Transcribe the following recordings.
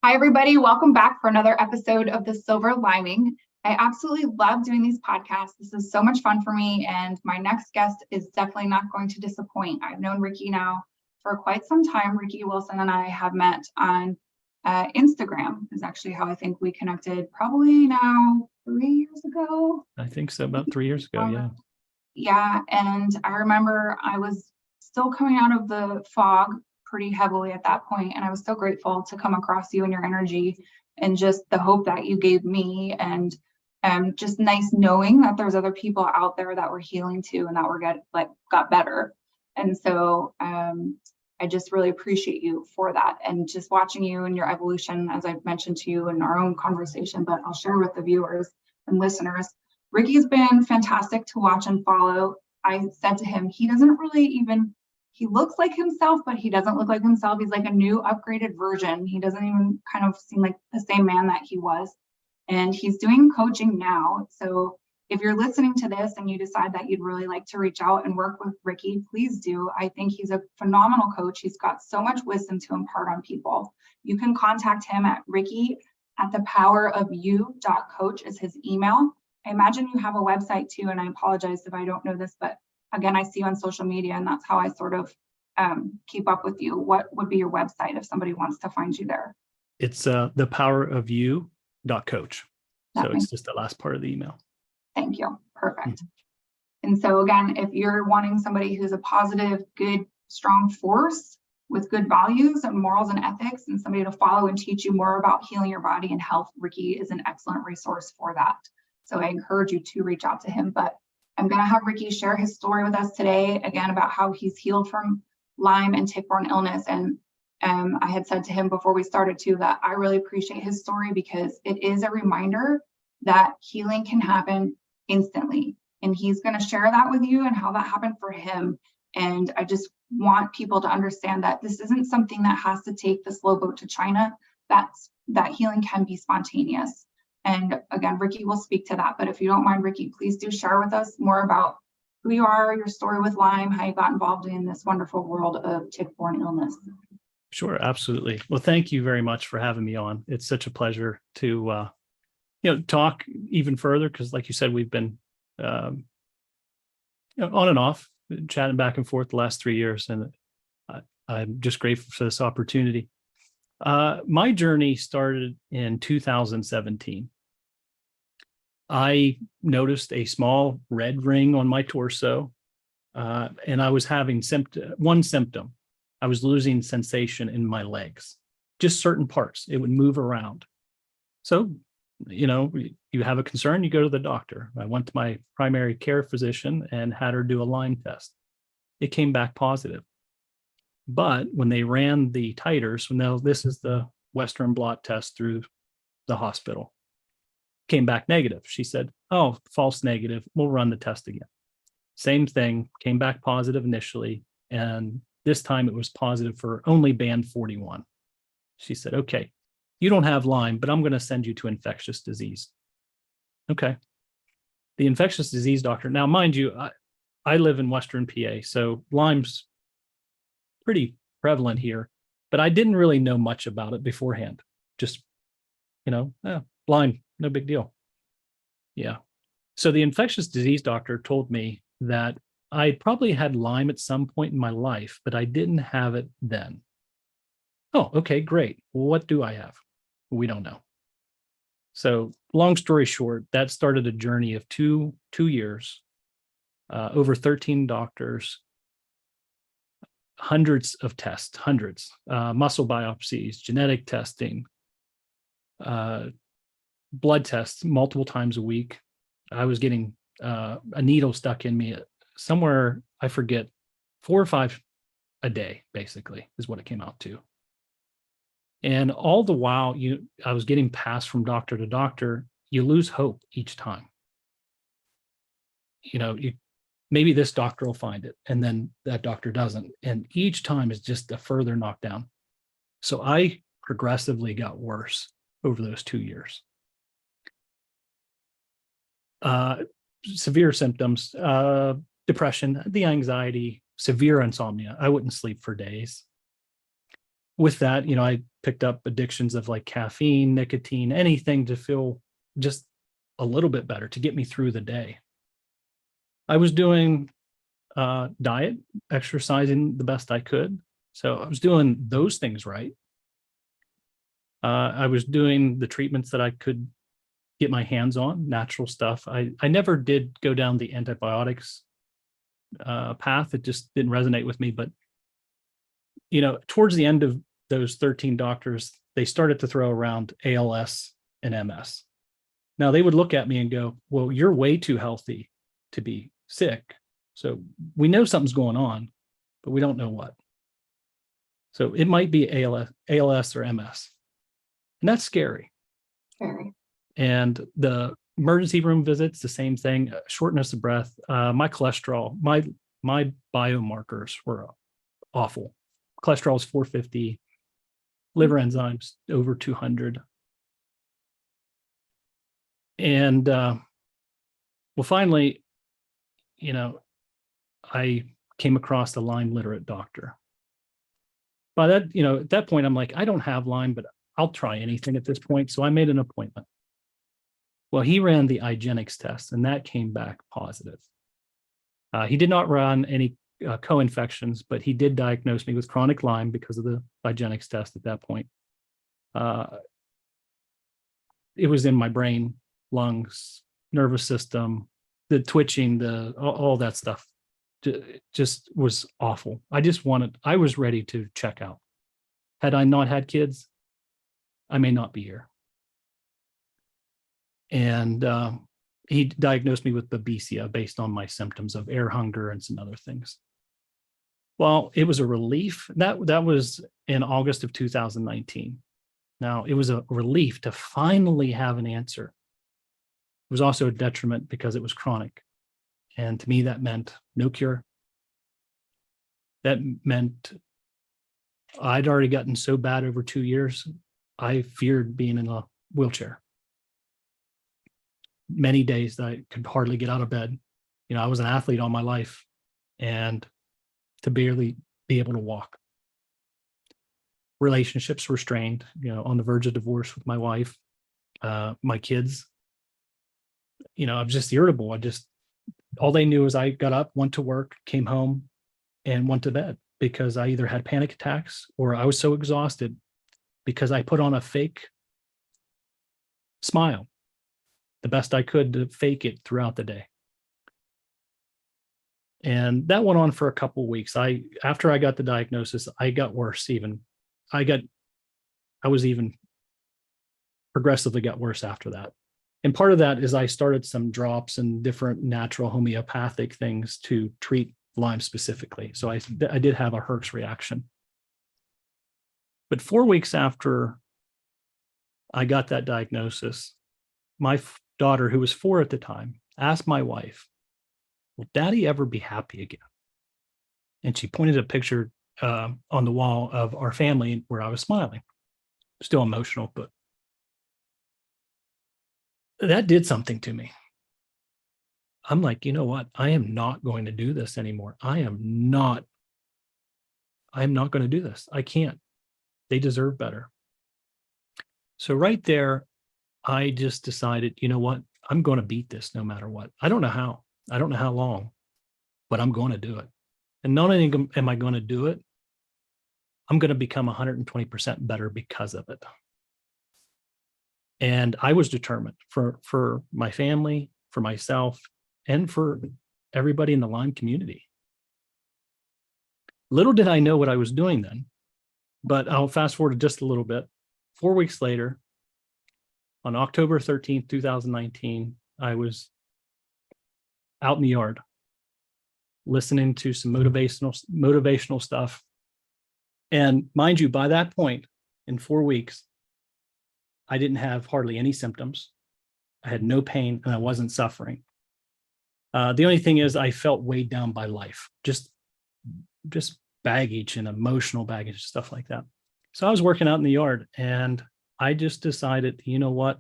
Hi, everybody. Welcome back for another episode of the Silver Lyming. I absolutely love doing these podcasts. This is so much fun for me, and my next guest is definitely not going to disappoint. I've known Ricky now for quite some time. Ricky Wilson and I have met on Instagram, is actually how I think we connected, probably now 3 years ago. I think so, about 3 years ago, yeah. Yeah, and I remember I was still coming out of the fog pretty heavily at that point, and I was so grateful to come across you and your energy and just the hope that you gave me, and just nice knowing that there's other people out there that were healing too and that were got better. And so I just really appreciate you for that, and just watching you and your evolution, as I've mentioned to you in our own conversation, but I'll share with the viewers and listeners. Ricky's been fantastic to watch and follow. I said to him, he looks like himself, but he doesn't look like himself. He's like a new upgraded version. He doesn't even kind of seem like the same man that he was. And he's doing coaching now. So if you're listening to this and you decide that you'd really like to reach out and work with Ricky, please do. I think he's a phenomenal coach. He's got so much wisdom to impart on people. You can contact him at ricky@thepowerofyou.coach is his email. I imagine you have a website too, and I apologize if I don't know this, but again, I see you on social media, and that's how I sort of keep up with you. What would be your website if somebody wants to find you there? It's thepowerofyou.coach. So it's just the last part of the email. Thank you. Perfect. And so again, if you're wanting somebody who's a positive, good, strong force with good values and morals and ethics, and somebody to follow and teach you more about healing your body and health, Ricky is an excellent resource for that. So I encourage you to reach out to him. But I'm going to have Ricky share his story with us today, again, about how he's healed from Lyme and tick-borne illness. And I had said to him before we started too, that I really appreciate his story because it is a reminder that healing can happen instantly. And he's going to share that with you and how that happened for him. And I just want people to understand that this isn't something that has to take the slow boat to China. That healing can be spontaneous. And again, Ricky will speak to that. But if you don't mind, Ricky, please do share with us more about who you are, your story with Lyme, how you got involved in this wonderful world of tick-borne illness. Sure, absolutely. Well, thank you very much for having me on. It's such a pleasure to talk even further, because like you said, we've been on and off, chatting back and forth the last 3 years, and I'm just grateful for this opportunity. My journey started in 2017. I noticed a small red ring on my torso, and I was having one symptom. I was losing sensation in my legs, just certain parts. It would move around. So, you have a concern, you go to the doctor. I went to my primary care physician and had her do a Lyme test. It came back positive. But when they ran the titers, this is the Western blot test through the hospital, came back negative. She said, "Oh, false negative. We'll run the test again." Same thing, came back positive initially. And this time it was positive for only band 41. She said, "Okay, you don't have Lyme, but I'm going to send you to infectious disease." Okay. The infectious disease doctor. Now, mind you, I live in Western PA, so Lyme's pretty prevalent here, but I didn't really know much about it beforehand. Just, Lyme, no big deal. Yeah. So the infectious disease doctor told me that I probably had Lyme at some point in my life, but I didn't have it then. Oh, okay, great. What do I have? We don't know. So long story short, that started a journey of two years, over 13 doctors, hundreds of tests, muscle biopsies, genetic testing, blood tests multiple times a week. I was getting a needle stuck in me somewhere, I forget, 4 or 5 a day, basically, is what it came out to. And all the while, I was getting passed from doctor to doctor. You lose hope each time. Maybe this doctor will find it, and then that doctor doesn't. And each time is just a further knockdown. So I progressively got worse over those 2 years. Severe symptoms, depression, the anxiety, severe insomnia. I wouldn't sleep for days. with that, I picked up addictions of like caffeine, nicotine, anything to feel just a little bit better to get me through the day. I was doing diet, exercising the best I could. So I was doing those things right. I was doing the treatments that I could get my hands on, natural stuff. I never did go down the antibiotics path. It just didn't resonate with me. But, towards the end of those 13 doctors, they started to throw around ALS and MS. Now they would look at me and go, well, you're way too healthy to be sick. So we know something's going on, but we don't know what. So it might be ALS or MS. And that's scary. Very. And the emergency room visits, the same thing, shortness of breath. My cholesterol, my biomarkers were awful. Cholesterol is 450, liver enzymes over 200. And finally, I came across a Lyme literate doctor. By that, at that point, I'm like, I don't have Lyme, but I'll try anything at this point. So I made an appointment. Well, he ran the IGeneX test, and that came back positive. He did not run any co-infections, but he did diagnose me with chronic Lyme because of the IGeneX test at that point. It was in my brain, lungs, nervous system, the twitching, all that stuff. Just was awful. I was ready to check out. Had I not had kids, I may not be here. And he diagnosed me with babesia based on my symptoms of air hunger and some other things. Well, it was a relief. That was in August of 2019. Now, it was a relief to finally have an answer. It was also a detriment because it was chronic. And to me, that meant no cure. That meant I'd already gotten so bad over 2 years, I feared being in a wheelchair. Many days that I could hardly get out of bed. I was an athlete all my life, and to barely be able to walk. Relationships were strained, on the verge of divorce with my wife, my kids. I was just irritable. All they knew is I got up, went to work, came home, and went to bed because I either had panic attacks or I was so exhausted because I put on a fake smile, the best I could to fake it throughout the day. And that went on for a couple of weeks. After I got the diagnosis, I got worse even. I was even progressively got worse after that. And part of that is I started some drops and different natural homeopathic things to treat Lyme specifically. So I did have a Herx reaction. But 4 weeks after I got that diagnosis, my daughter, who was 4 at the time, asked my wife, will Daddy ever be happy again? And she pointed a picture on the wall of our family where I was smiling. Still emotional, but that did something to me. I'm like, you know what? I am not going to do this anymore. I am not going to do this. I can't. They deserve better. So right there, I just decided, you know what? I'm going to beat this no matter what. I don't know how. I don't know how long, but I'm going to do it. And not only am I going to do it, I'm going to become 120% better because of it. And I was determined for my family, for myself, and for everybody in the Lyme community. Little did I know what I was doing then, but I'll fast forward just a little bit. 4 weeks later, on October 13th, 2019, I was out in the yard listening to some motivational stuff. And mind you, by that point, in 4 weeks, I didn't have hardly any symptoms. I had no pain and I wasn't suffering. The only thing is I felt weighed down by life, just baggage and emotional baggage, stuff like that. So I was working out in the yard and I just decided, you know what?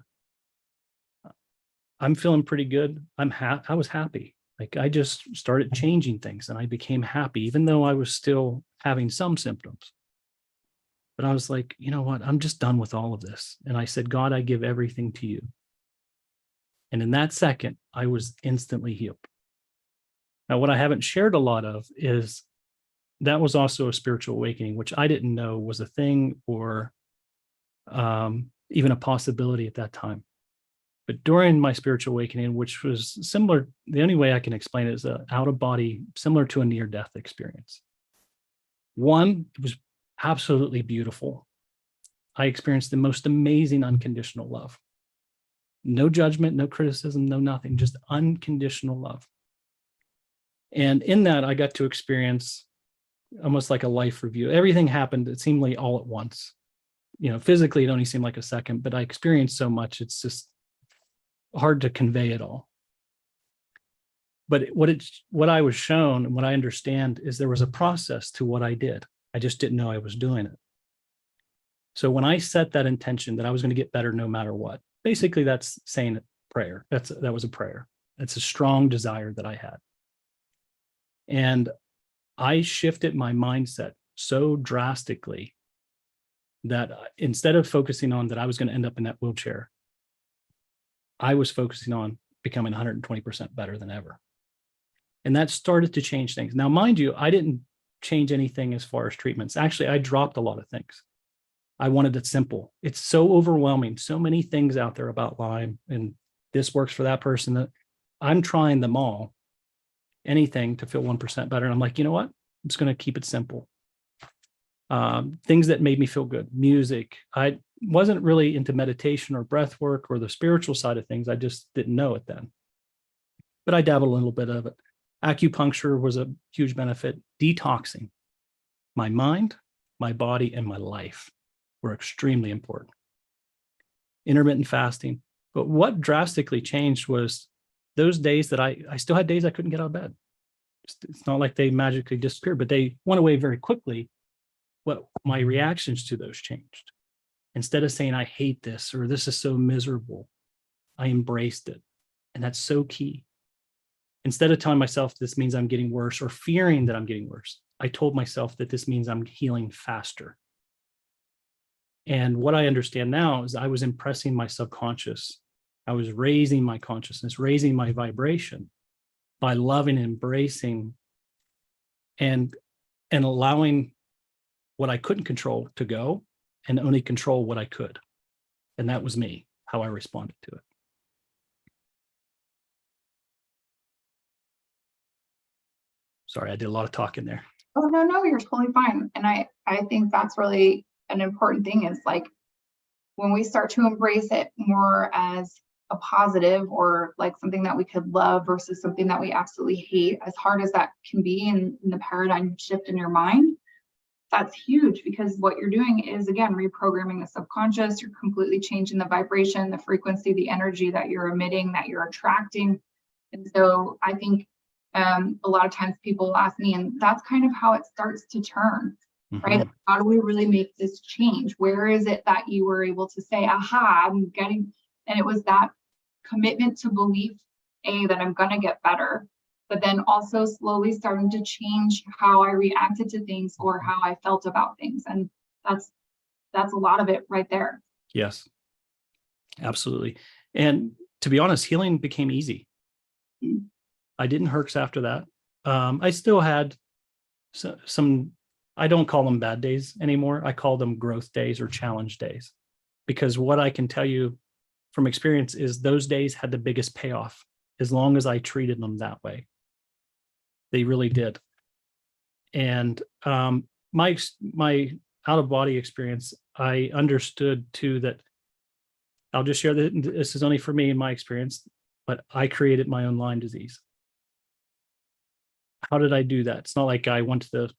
I'm feeling pretty good. I was happy. Like I just started changing things and I became happy, even though I was still having some symptoms. But I was like, you know what? I'm just done with all of this. And I said, God, I give everything to you. And in that second, I was instantly healed. Now, what I haven't shared a lot of is that was also a spiritual awakening, which I didn't know was a thing or even a possibility at that time. But during my spiritual awakening, which was similar, the only way I can explain it is an out of body, similar to a near-death experience. One, it was absolutely beautiful. I experienced the most amazing unconditional love. No judgment, no criticism, no nothing, just unconditional love. And in that, I got to experience almost like a life review. Everything happened, it seemed like all at once. You know, physically, it only seemed like a second, but I experienced so much, it's just hard to convey it all. But what I was shown and what I understand is there was a process to what I did. I just didn't know I was doing it. So when I set that intention that I was going to get better no matter what, basically that's saying a prayer. That was a prayer. It's a strong desire that I had. And I shifted my mindset so drastically that instead of focusing on that I was going to end up in that wheelchair, I was focusing on becoming 120% better than ever. And that started to change things. Now, mind you, I didn't change anything as far as treatments. Actually, I dropped a lot of things. I wanted it simple. It's so overwhelming. So many things out there about Lyme, and this works for that person. That I'm trying them all, anything to feel 1% better. And I'm like, you know what? I'm just going to keep it simple. Things that made me feel good, music. I wasn't really into meditation or breath work or the spiritual side of things. I just didn't know it then. But I dabbled a little bit of it. Acupuncture was a huge benefit. Detoxing. My mind, my body, and my life were extremely important. Intermittent fasting. But what drastically changed was those days that I still had days I couldn't get out of bed. It's not like they magically disappeared, but they went away very quickly. What my reactions to those changed. Instead of saying, I hate this, or this is so miserable, I embraced it. And that's so key. Instead of telling myself this means I'm getting worse or fearing that I'm getting worse, I told myself that this means I'm healing faster. And what I understand now is I was impressing my subconscious. I was raising my consciousness, raising my vibration by loving and embracing and allowing what I couldn't control to go and only control what I could. And that was me, how I responded to it. Sorry, I did a lot of talking there. Oh, no, you're totally fine. And I think that's really an important thing is like when we start to embrace it more as a positive or like something that we could love versus something that we absolutely hate, as hard as that can be in the paradigm shift in your mind, that's huge because what you're doing is, again, reprogramming the subconscious. You're completely changing the vibration, the frequency, the energy that you're emitting, that you're attracting. And so I think a lot of times people ask me, and that's kind of how it starts to turn, right? How do we really make this change? Where is it that you were able to say, aha, I'm getting, and it was that commitment to belief, that I'm going to get better, but then also slowly starting to change how I reacted to things or how I felt about things. And that's a lot of it right there. Yes, absolutely. And to be honest, healing became easy. Mm-hmm. I didn't hurt after that. I still had some, I don't call them bad days anymore. I call them growth days or challenge days, because what I can tell you from experience is those days had the biggest payoff as long as I treated them that way. They really did. And my out of body experience, I understood too that I'll just share that this is only for me in my experience, but I created my own Lyme disease. How did I do that? It's not like I went to the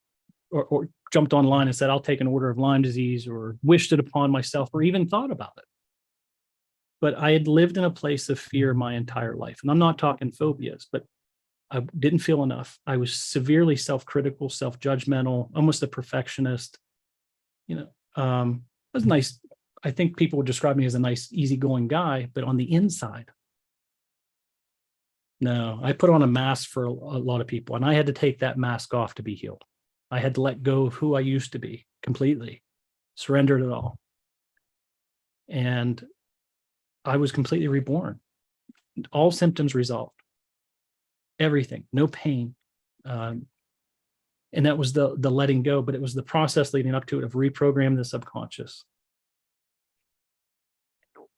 or jumped online and said, I'll take an order of Lyme disease or wished it upon myself or even thought about it. But I had lived in a place of fear my entire life. And I'm not talking phobias, but I didn't feel enough. I was severely self-critical, self-judgmental, almost a perfectionist. You know, it was nice. I think people would describe me as a nice, easygoing guy, but on the inside, no, I put on a mask for a lot of people, and I had to take that mask off to be healed. I had to let go of who I used to be completely surrendered it all. And I was completely reborn. All symptoms resolved. Everything, no pain. And that was the letting go, but it was the process leading up to it of reprogramming the subconscious.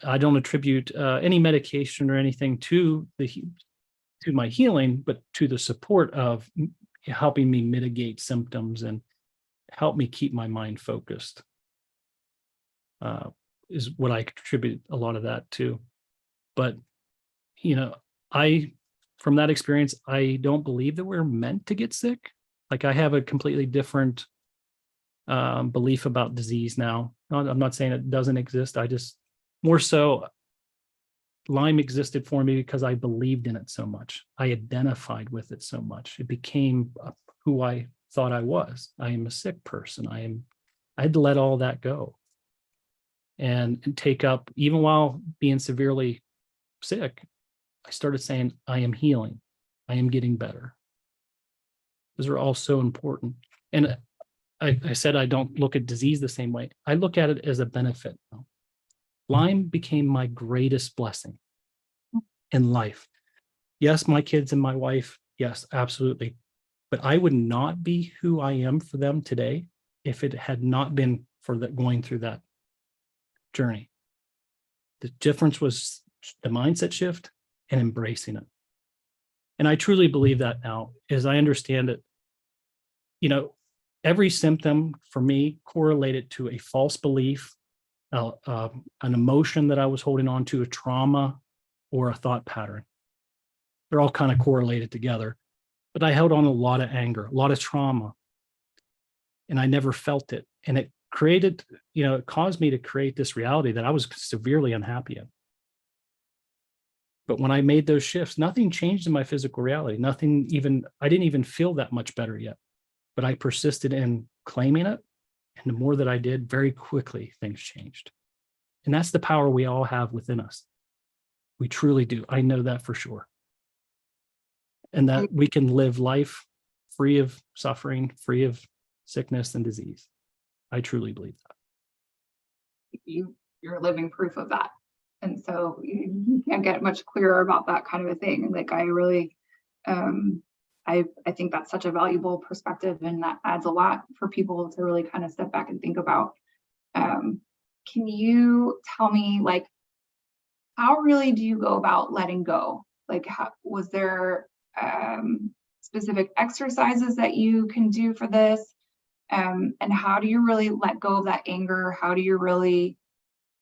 I don't attribute any medication or anything to my healing, but to the support of helping me mitigate symptoms and help me keep my mind focused. Is what I contribute a lot of that to. But, from that experience, I don't believe that we're meant to get sick. Like, I have a completely different belief about disease now. I'm not saying it doesn't exist. I just, more so, Lyme existed for me because I believed in it so much. I identified with it so much. It became who I thought I was. I am a sick person. I had to let all that go and take up, even while being severely sick, I started saying, I am healing. I am getting better. Those are all so important. And I said, I don't look at disease the same way. I look at it as a benefit. Lyme became my greatest blessing in life. Yes, my kids and my wife. Yes, absolutely. But I would not be who I am for them today if it had not been for going through that journey. The difference was the mindset shift and embracing it. And I truly believe that now, as I understand it. Every symptom for me correlated to a false belief, an emotion that I was holding on to, a trauma, or a thought pattern. They're all kind of correlated together. But I held on a lot of anger, a lot of trauma, and I never felt it. And it created, it caused me to create this reality that I was severely unhappy in. But when I made those shifts, nothing changed in my physical reality. I didn't even feel that much better yet. But I persisted in claiming it. And the more that I did, very quickly, things changed. And that's the power we all have within us. We truly do. I know that for sure. And that we can live life free of suffering, free of sickness and disease. I truly believe that. You're living proof of that. And so you can't get much clearer about that kind of a thing. Like, I really, I think that's such a valuable perspective, and that adds a lot for people to really kind of step back and think about. Can you tell me, like, how really do you go about letting go? Like, was there specific exercises that you can do for this? And how do you really let go of that anger? How do you really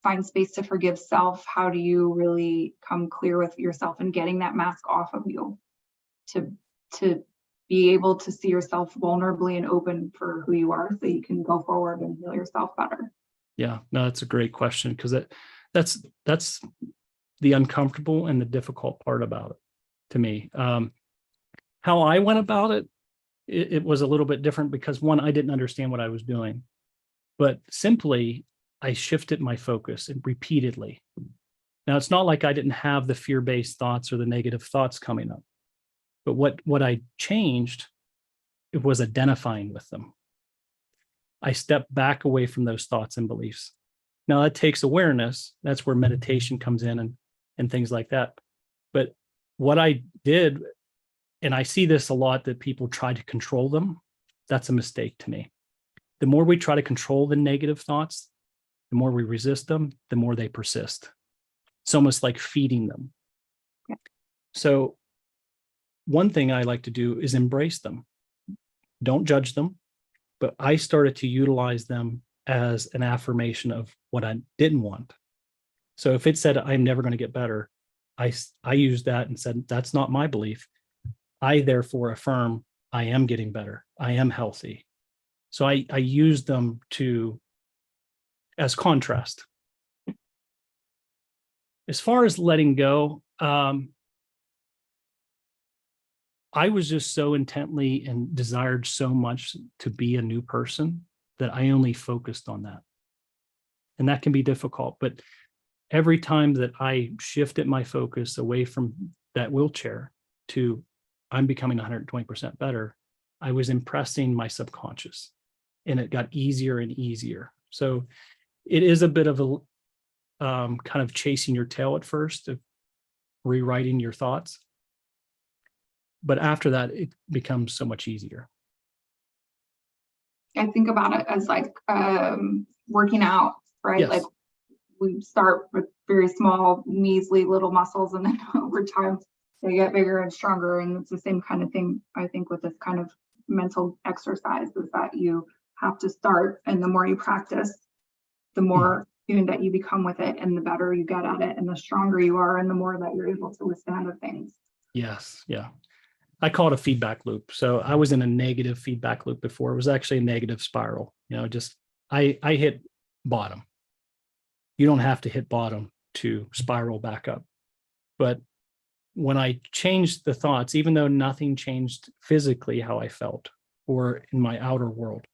find space to forgive self? How do you really come clear with yourself and getting that mask off of you to be able to see yourself vulnerably and open for who you are, so you can go forward and heal yourself better? Yeah, no, that's a great question, because that's the uncomfortable and the difficult part about it to me. How I went about it was a little bit different, because one, I didn't understand what I was doing, but simply I shifted my focus repeatedly. Now, it's not like I didn't have the fear-based thoughts or the negative thoughts coming up, but what I changed, it was identifying with them. I stepped back away from those thoughts and beliefs. Now, that takes awareness. That's where meditation comes in and things like that. But what I did, and I see this a lot, that people try to control them. That's a mistake to me. The more we try to control the negative thoughts, the more we resist them, the more they persist. It's almost like feeding them. Yeah. So one thing I like to do is embrace them. Don't judge them, but I started to utilize them as an affirmation of what I didn't want. So if it said, I'm never going to get better, I used that and said, that's not my belief. I therefore affirm I am getting better. I am healthy. So I used them as contrast. As far as letting go, I was just so intently and desired so much to be a new person that I only focused on that. And that can be difficult, but every time that I shifted my focus away from that wheelchair to I'm becoming 120% better, I was impressing my subconscious, and it got easier and easier. So it is a bit of a kind of chasing your tail at first, of rewriting your thoughts. But after that, it becomes so much easier. I think about it as like working out, right? Yes. Like we start with very small, measly little muscles, and then over time they get bigger and stronger. And it's the same kind of thing, I think, with this kind of mental exercise, is that you have to start, and the more you practice, the more tuned that you become with it, and the better you get at it, and the stronger you are, and the more that you're able to withstand the things. Yes. Yeah. I call it a feedback loop. So I was in a negative feedback loop before. It was actually a negative spiral. Just I hit bottom. You don't have to hit bottom to spiral back up. But when I changed the thoughts, even though nothing changed physically how I felt or in my outer world,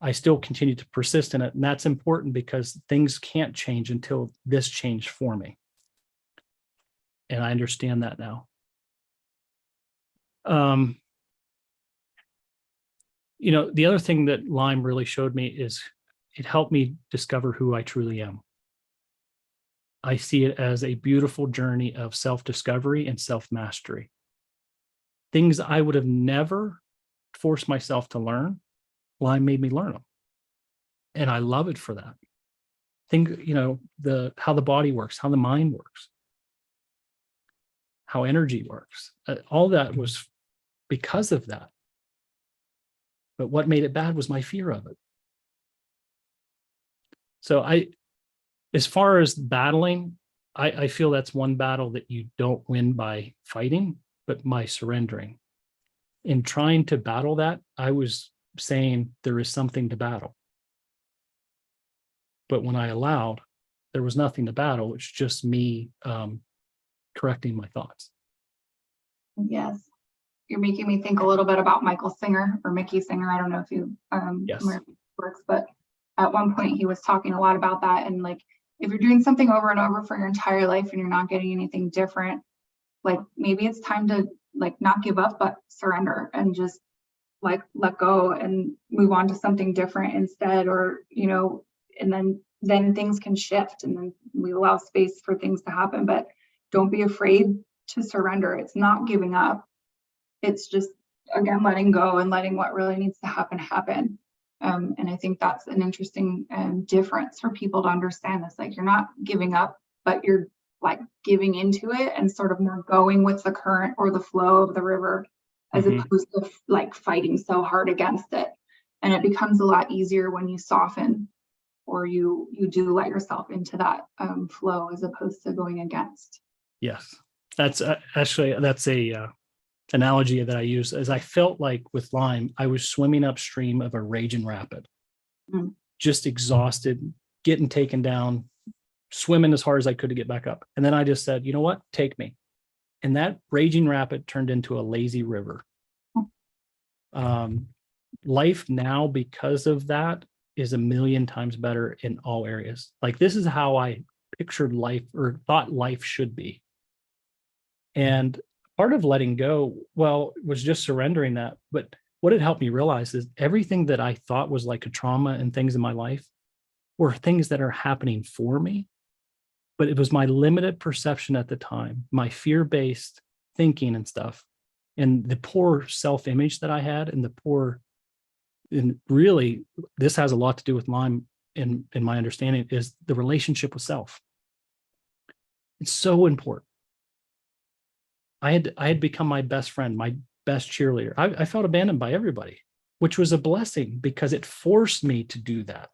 I still continued to persist in it. And that's important because things can't change until this changed for me. And I understand that now. The other thing that Lyme really showed me is it helped me discover who I truly am. I see it as a beautiful journey of self-discovery and self-mastery. Things I would have never forced myself to learn, Lyme made me learn them. And I love it for that. How the body works, how the mind works, how energy works. All that was because of that. But what made it bad was my fear of it. So as far as battling, I feel that's one battle that you don't win by fighting, but by surrendering. In trying to battle that, I was saying there is something to battle. But when I allowed, there was nothing to battle. It's just me correcting my thoughts. Yes. You're making me think a little bit about Michael Singer, or Mickey Singer. I don't know if you Yes. where he works, but at one point he was talking a lot about that. And like, if you're doing something over and over for your entire life and you're not getting anything different, like maybe it's time to like not give up, but surrender and just like let go and move on to something different instead. Or, and then things can shift, and then we allow space for things to happen. But don't be afraid to surrender. It's not giving up. It's just, again, letting go and letting what really needs to happen. And I think that's an interesting difference for people to understand this. Like, you're not giving up, but you're like giving into it and sort of more going with the current or the flow of the river, as opposed to like fighting so hard against it. And it becomes a lot easier when you soften, or you do let yourself into that flow, as opposed to going against. Yes, that's that's a analogy that I use, as I felt like with Lyme, I was swimming upstream of a raging rapid, just exhausted, getting taken down, swimming as hard as I could to get back up. And then I just said, you know what, take me. And that raging rapid turned into a lazy river. Life now, because of that, is a million times better in all areas. Like, this is how I pictured life, or thought life should be. And part of letting go, well, was just surrendering that. But what it helped me realize is everything that I thought was like a trauma and things in my life were things that are happening for me. But it was my limited perception at the time, my fear-based thinking and stuff, and the poor self-image that I had, and really, this has a lot to do with Lyme, in my understanding, is the relationship with self. It's so important. I had become my best friend, my best cheerleader. I felt abandoned by everybody, which was a blessing because it forced me to do that.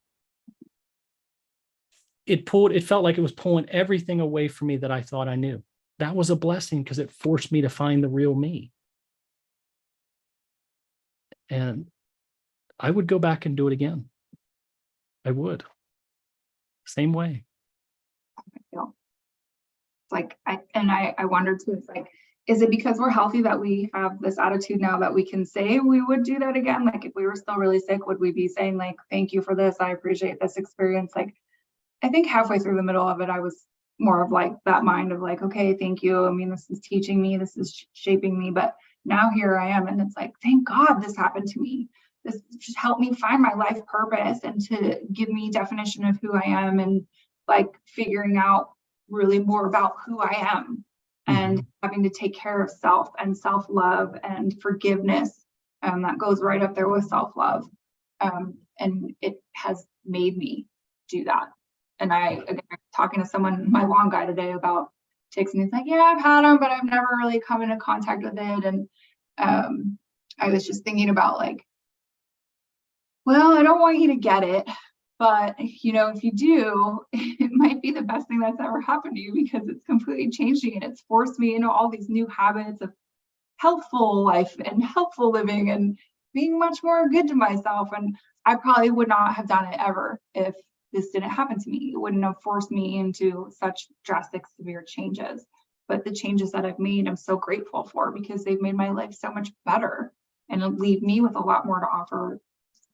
It felt like it was pulling everything away from me that I thought I knew. That was a blessing because it forced me to find the real me. And I would go back and do it again. I would. Same way. It's like, I wonder too, it's like, is it because we're healthy that we have this attitude now that we can say we would do that again? Like, if we were still really sick, would we be saying like, thank you for this, I appreciate this experience? Like, I think halfway through the middle of it, I was more of like that mind of like, okay, thank you. I mean, this is teaching me, this is shaping me. But now here I am, and it's like, thank God this happened to me. this just helped me find my life purpose and to give me definition of who I am, and like figuring out really more about who I am, and having to take care of self and self-love and forgiveness. That goes right up there with self-love. And it has made me do that. And again, talking to someone, my lawn guy today, about ticks, and he's like, yeah, I've had them, but I've never really come into contact with it. And I was just thinking about like, well, I don't want you to get it, but you know, if you do, it might be the best thing that's ever happened to you, because it's completely changed me and it's forced me into all these new habits of healthful life and healthful living and being much more good to myself. And I probably would not have done it ever if this didn't happen to me. It wouldn't have forced me into such drastic, severe changes. But the changes that I've made, I'm so grateful for, because they've made my life so much better and leave me with a lot more to offer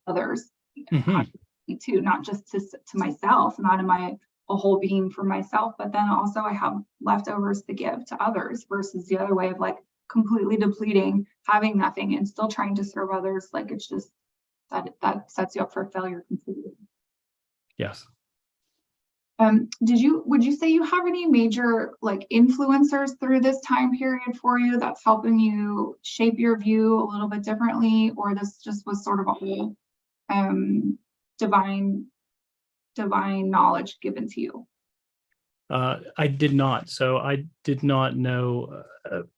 others too, not just to myself, not in my whole being for myself, but then also I have leftovers to give to others, versus the other way of like completely depleting, having nothing and still trying to serve others. Like, it's just that sets you up for failure completely. Yes. Would you say you have any major like influencers through this time period for you that's helping you shape your view a little bit differently, or this just was sort of a whole divine knowledge given to you? I did not. So I did not know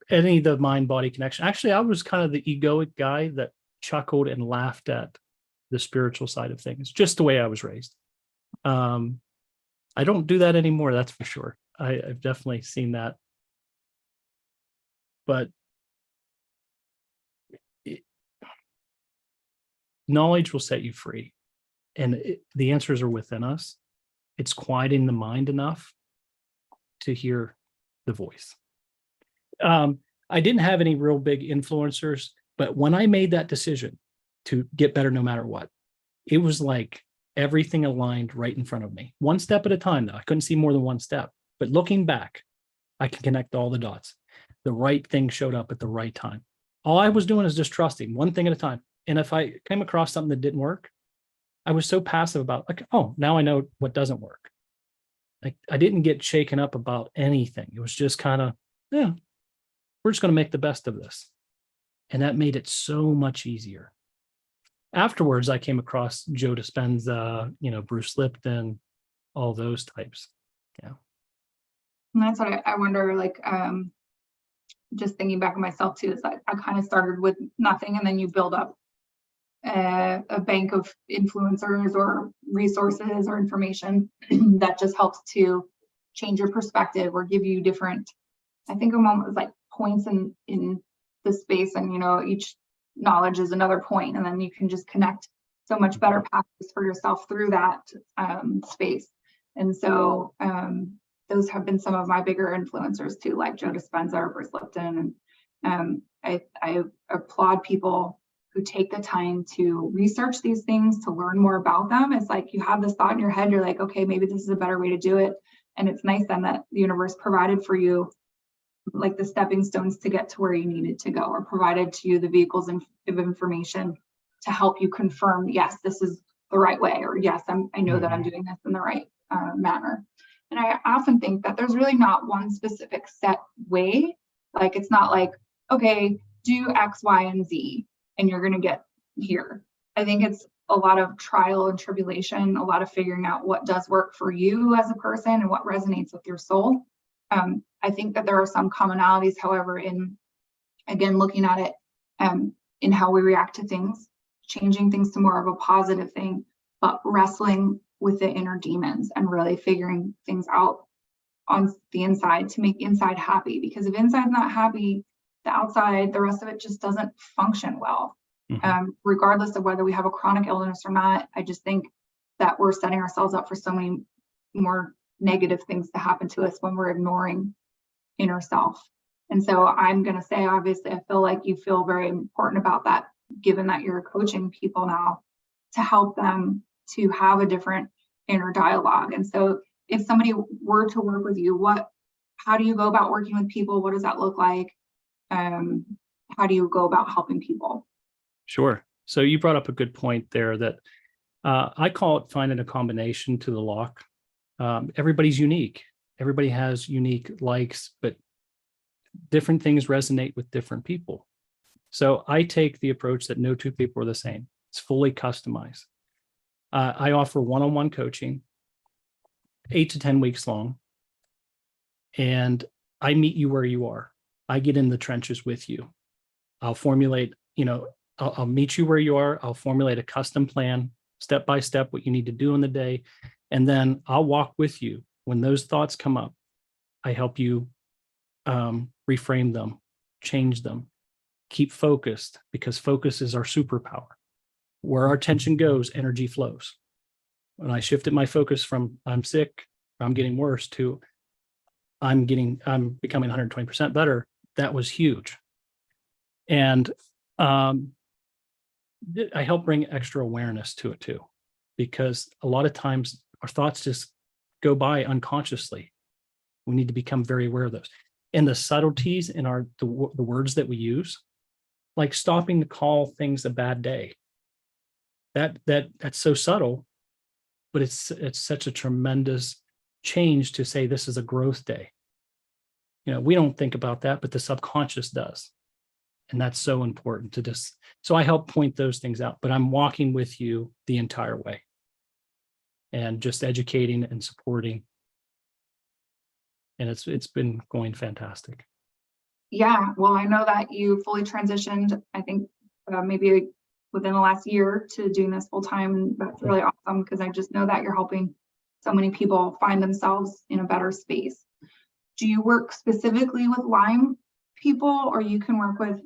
any of the mind-body connection. Actually, I was kind of the egoic guy that chuckled and laughed at the spiritual side of things, just the way I was raised. I don't do that anymore, that's for sure. I've definitely seen that. But knowledge will set you free. And the answers are within us. It's quieting the mind enough to hear the voice. I didn't have any real big influencers, but when I made that decision to get better no matter what, it was like everything aligned right in front of me. One step at a time, though. I couldn't see more than one step. But looking back, I can connect all the dots. The right thing showed up at the right time. All I was doing is just trusting one thing at a time. And if I came across something that didn't work, I was so passive about, like, oh, now I know what doesn't work. Like, I didn't get shaken up about anything. It was just kind of, yeah, we're just going to make the best of this. And that made it so much easier. Afterwards, I came across Joe Dispenza, Bruce Lipton, all those types. Yeah. And that's what I wonder, like, just thinking back on myself too, is like I kind of started with nothing, and then you build up a bank of influencers or resources or information that just helps to change your perspective or give you different, I think a moment was like points in the space, and each knowledge is another point, and then you can just connect so much better paths for yourself through that space. And so those have been some of my bigger influencers too, like Joe Dispenza or Bruce Lipton. And I applaud people who take the time to research these things, to learn more about them. It's like you have this thought in your head, you're like, okay, maybe this is a better way to do it. And it's nice then that the universe provided for you like the stepping stones to get to where you needed to go, or provided to you the vehicles of information to help you confirm, yes, this is the right way, or yes, I know that I'm doing this in the right manner. And I often think that there's really not one specific set way. Like, it's not like, okay, do X, Y, and Z, and you're going to get here. I think it's a lot of trial and tribulation, a lot of figuring out what does work for you as a person and what resonates with your soul. I think that there are some commonalities, however, in, again, looking at it in how we react to things, changing things to more of a positive thing, but wrestling with the inner demons and really figuring things out on the inside to make inside happy. Because if inside's not happy, the outside, the rest of it just doesn't function well. Regardless of whether we have a chronic illness or not, I just think that we're setting ourselves up for so many more negative things to happen to us when we're ignoring inner self. And so I'm going to say, obviously, I feel like you feel very important about that, given that you're coaching people now to help them to have a different inner dialogue. And so if somebody were to work with you, how do you go about working with people? What does that look like? How do you go about helping people? Sure. So you brought up a good point there that I call it finding a combination to the lock. Everybody's unique. Everybody has unique likes, but different things resonate with different people. So I take the approach that no two people are the same. It's fully customized. I offer one-on-one coaching, 8 to 10 weeks long. And I meet you where you are. I get in the trenches with you. I'll formulate, I'll meet you where you are. I'll formulate a custom plan, step by step, what you need to do in the day. And then I'll walk with you. When those thoughts come up, I help you reframe them, change them, keep focused, because focus is our superpower. Where our attention goes, energy flows. When I shifted my focus from I'm sick, I'm getting worse, to I'm becoming 120% better, that was huge. And I help bring extra awareness to it too, because a lot of times our thoughts just go by unconsciously. We need to become very aware of those. And the subtleties in the words that we use, like stopping to call things a bad day. That's so subtle, but it's such a tremendous change to say this is a growth day. We don't think about that, but the subconscious does. And that's so important to just, so I help point those things out, but I'm walking with you the entire way and just educating and supporting. And it's been going fantastic. Yeah, well, I know that you fully transitioned, I think maybe within the last year, to doing this full time. And that's really awesome, because I just know that you're helping so many people find themselves in a better space. Do you work specifically with Lyme people, or you can work with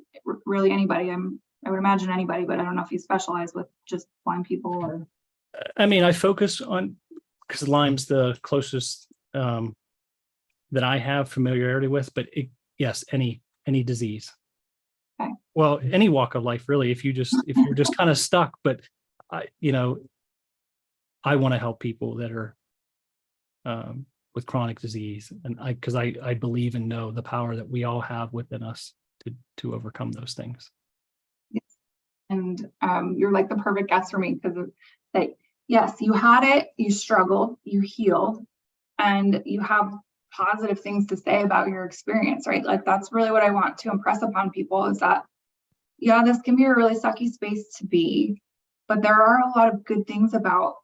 really anybody? I would imagine anybody, but I don't know if you specialize with just Lyme people or. I focus on, because Lyme's the closest that I have familiarity with, but yes, any disease. Okay. Well, any walk of life, really, if you're just kind of stuck, but I want to help people that are with chronic disease, and because I believe and know the power that we all have within us to overcome those things. Yes. And you're like the perfect guest for me, because yes, you had it, you struggled, you healed, and you have positive things to say about your experience, right? Like, that's really what I want to impress upon people, is that, yeah, this can be a really sucky space to be, but there are a lot of good things about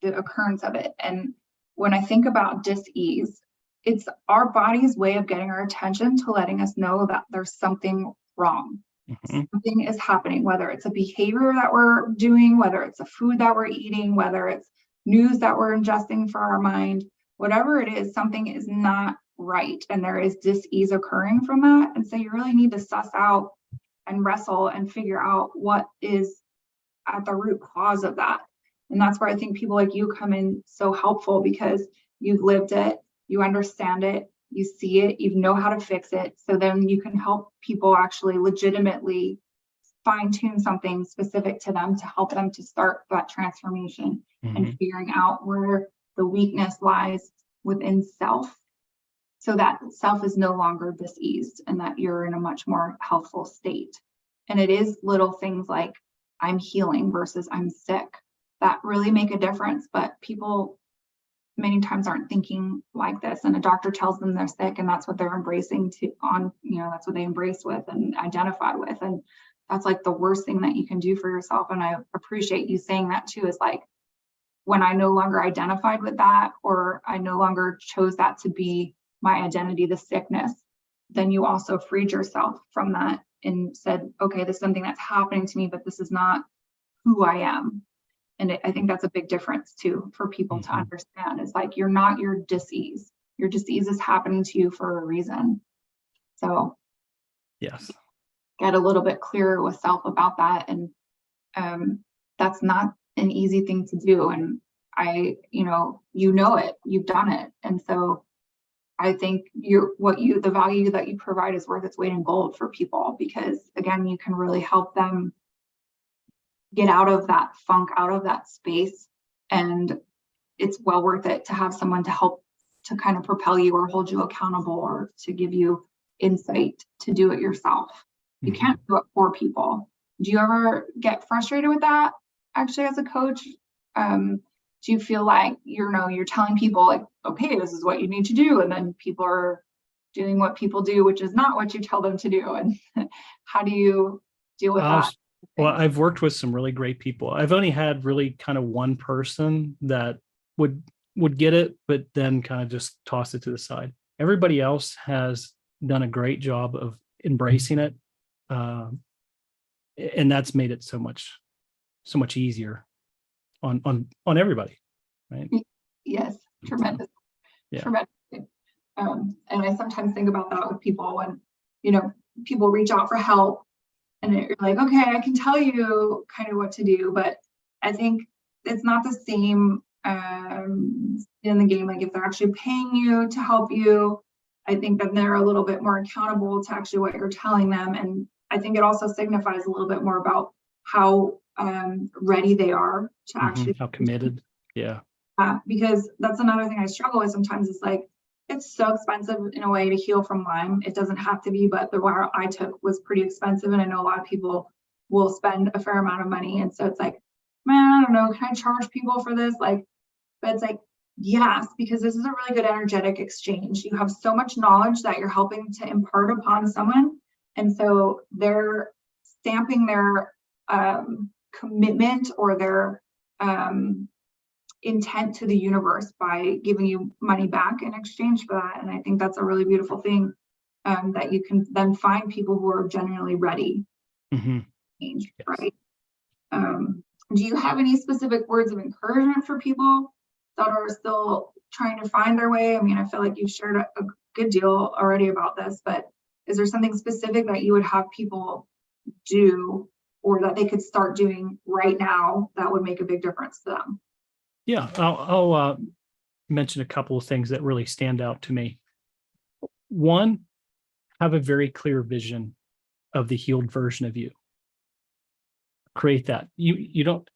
the occurrence of it. And when I think about dis-ease, it's our body's way of getting our attention to letting us know that there's something wrong. Mm-hmm. Something is happening, whether it's a behavior that we're doing, whether it's a food that we're eating, whether it's news that we're ingesting for our mind, whatever it is, something is not right. And there is dis-ease occurring from that. And so you really need to suss out and wrestle and figure out what is at the root cause of that. And that's where I think people like you come in so helpful, because you've lived it, you understand it, you see it, you know how to fix it. So then you can help people actually legitimately fine-tune something specific to them to help them to start that transformation. Mm-hmm. And figuring out where the weakness lies within self, so that self is no longer diseased and that you're in a much more healthful state. And it is little things like I'm healing versus I'm sick that really make a difference. But people many times aren't thinking like this, and a doctor tells them they're sick, and that's what they're embracing that's what they embrace with and identify with. And that's like the worst thing that you can do for yourself. And I appreciate you saying that too, is like, when I no longer identified with that, or I no longer chose that to be my identity, the sickness, then you also freed yourself from that and said, okay, this is something that's happening to me, but this is not who I am. And I think that's a big difference too for people to understand. It's like, you're not your disease. Your disease is happening to you for a reason. So yes, get a little bit clearer with self about that. And that's not an easy thing to do. And it, you've done it. And so I think the value that you provide is worth its weight in gold for people, because again, you can really help them get out of that funk, out of that space. And it's well worth it to have someone to help to kind of propel you or hold you accountable, or to give you insight to do it yourself. You can't do it for people. Do you ever get frustrated with that actually as a coach? Do you feel like, you're telling people like, okay, this is what you need to do, and then people are doing what people do, which is not what you tell them to do? And how do you deal with that? Well, I've worked with some really great people. I've only had really kind of one person that would get it, but then kind of just toss it to the side. Everybody else has done a great job of embracing it. And that's made it so much easier on everybody, right? Yes, tremendous. Yeah. Tremendous. And I sometimes think about that with people when, people reach out for help and you're like, okay, I can tell you kind of what to do, but I think it's not the same in the game. Like if they're actually paying you to help you, I think that they're a little bit more accountable to actually what you're telling them. And I think it also signifies a little bit more about how ready they are to actually how committed. Yeah. Because that's another thing I struggle with sometimes. Is like, it's so expensive in a way to heal from Lyme. It doesn't have to be, but the route I took was pretty expensive. And I know a lot of people will spend a fair amount of money. And so it's like, man, I don't know, can I charge people for this? Like, but it's like, yes, because this is a really good energetic exchange. You have so much knowledge that you're helping to impart upon someone. And so they're stamping their commitment or their intent to the universe by giving you money back in exchange for that. And I think that's a really beautiful thing, that you can then find people who are genuinely ready to change, right? Do you have any specific words of encouragement for people that are still trying to find their way? I mean, I feel like you've shared a good deal already about this, but is there something specific that you would have people do or that they could start doing right now that would make a big difference to them? Yeah, I'll mention a couple of things that really stand out to me. One, have a very clear vision of the healed version of you. Create that. You don't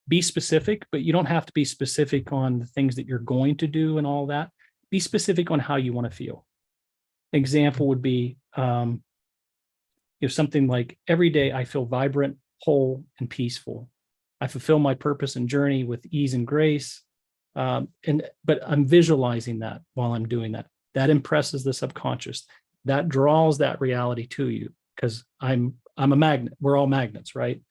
be specific, but you don't have to be specific on the things that you're going to do and all that. Be specific on how you want to feel. Example would be something like, every day I feel vibrant, whole, and peaceful. I fulfill my purpose and journey with ease and grace. But I'm visualizing that while I'm doing that. That impresses the subconscious. That draws that reality to you, because I'm a magnet. We're all magnets, right?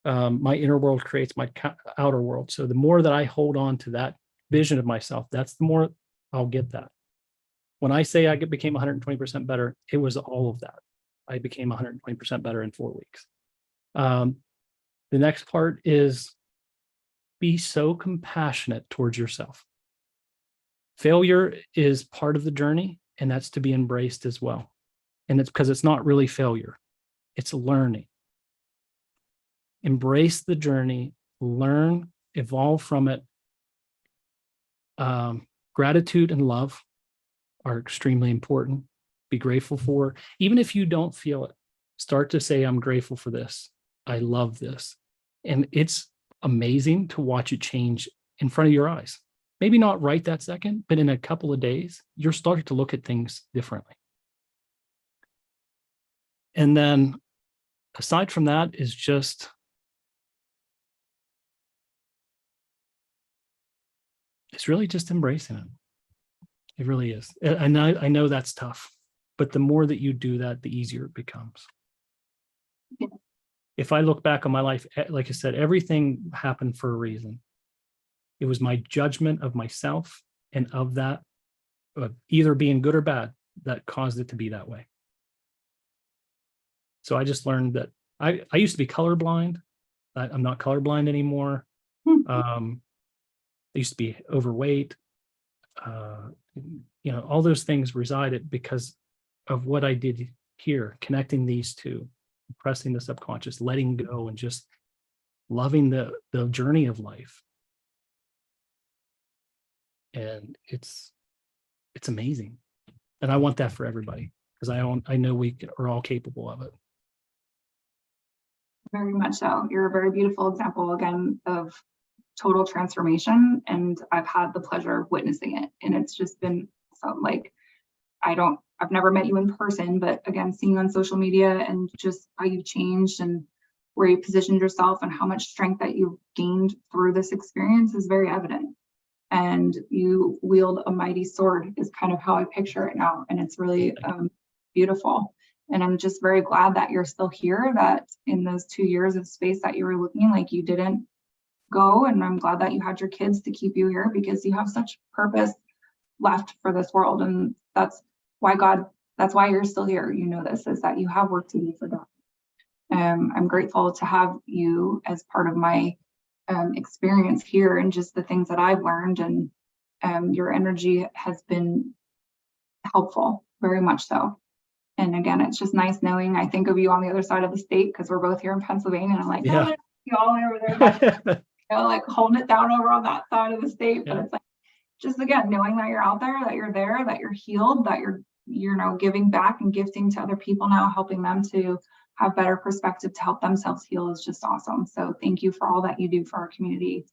My inner world creates my outer world. So the more that I hold on to that vision of myself, that's the more I'll get that. When I say I became 120% better, it was all of that. I became 120% better in 4 weeks. The next part is be so compassionate towards yourself. Failure is part of the journey, and that's to be embraced as well. And it's because it's not really failure, it's learning. Embrace the journey, learn, evolve from it. Gratitude and love are extremely important. Be grateful for, even if you don't feel it, start to say, I'm grateful for this. I love this. And it's amazing to watch it change in front of your eyes. Maybe not right that second, but in a couple of days, you're starting to look at things differently. And then aside from that is just, it's really just embracing it. It really is. And I know that's tough, but the more that you do that, the easier it becomes. Yeah. If I look back on my life, like I said, everything happened for a reason. It was my judgment of myself and of that, either being good or bad, that caused it to be that way. So I just learned that I used to be colorblind. I'm not colorblind anymore. I used to be overweight. All those things resided because of what I did here, connecting these two, pressing the subconscious, letting go, and just loving the journey of life. And it's amazing. And I want that for everybody, because I know we are all capable of it. Very much so. You're a very beautiful example, again, of total transformation. And I've had the pleasure of witnessing it. And it's just been something like, I've never met you in person, but again, seeing on social media and just how you've changed and where you positioned yourself and how much strength that you've gained through this experience is very evident. And you wield a mighty sword is kind of how I picture it now. And it's really beautiful. And I'm just very glad that you're still here, that in those 2 years of space that you were looking, like, you didn't go. And I'm glad that you had your kids to keep you here, because you have such purpose left for this world. And that's why you're still here. You know, this is that you have work to do for God. I'm grateful to have you as part of my experience here, and just the things that I've learned, and your energy has been helpful, very much so. And again, it's just nice knowing, I think of you on the other side of the state, because we're both here in Pennsylvania, and I'm like, Yeah. you all over there, like holding it down over on that side of the state. Yeah. But it's like, just again, knowing that you're out there, that you're there, that you're healed, that you're giving back and gifting to other people now, helping them to have better perspective to help themselves heal, is just awesome. So thank you for all that you do for our community.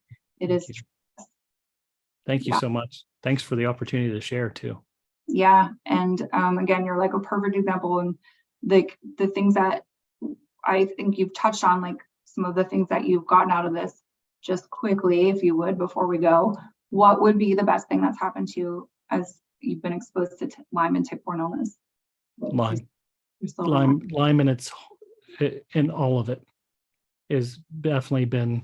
Thank you so much. Thanks for the opportunity to share too. Yeah. And again, you're like a perfect example. And the things that I think you've touched on, like some of the things that you've gotten out of this, just quickly, if you would, before we go, what would be the best thing that's happened to you as you've been exposed to Lyme and tick-borne illness? Lyme and and all of it is definitely been,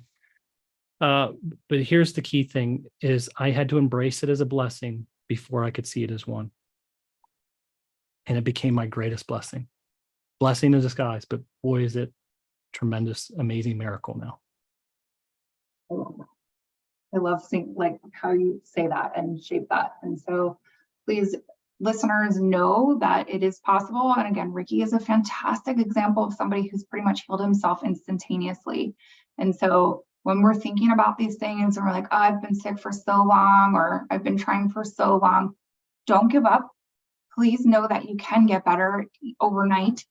but here's the key thing, is I had to embrace it as a blessing before I could see it as one. And it became my greatest blessing in disguise, but boy, is it tremendous, amazing miracle now. I love that. I love seeing like how you say that and shape that. And so please, listeners, know that it is possible. And again, Ricky is a fantastic example of somebody who's pretty much healed himself instantaneously. And so when we're thinking about these things and we're like, oh, I've been sick for so long, or I've been trying for so long, don't give up. Please know that you can get better overnight,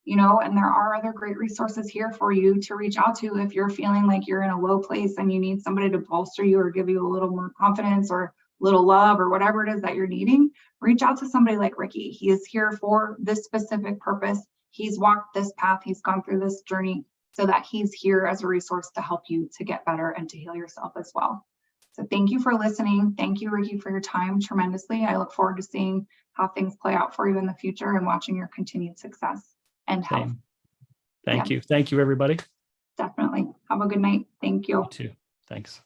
and there are other great resources here for you to reach out to if you're feeling like you're in a low place and you need somebody to bolster you or give you a little more confidence or a little love or whatever it is that you're needing. Reach out to somebody like Ricky. He is here for this specific purpose. He's walked this path. He's gone through this journey, so that he's here as a resource to help you to get better and to heal yourself as well. So thank you for listening. Thank you, Ricky, for your time tremendously. I look forward to seeing how things play out for you in the future and watching your continued success and health. Thank you. Thank you, everybody. Definitely. Have a good night. Thank you. You too. Thanks.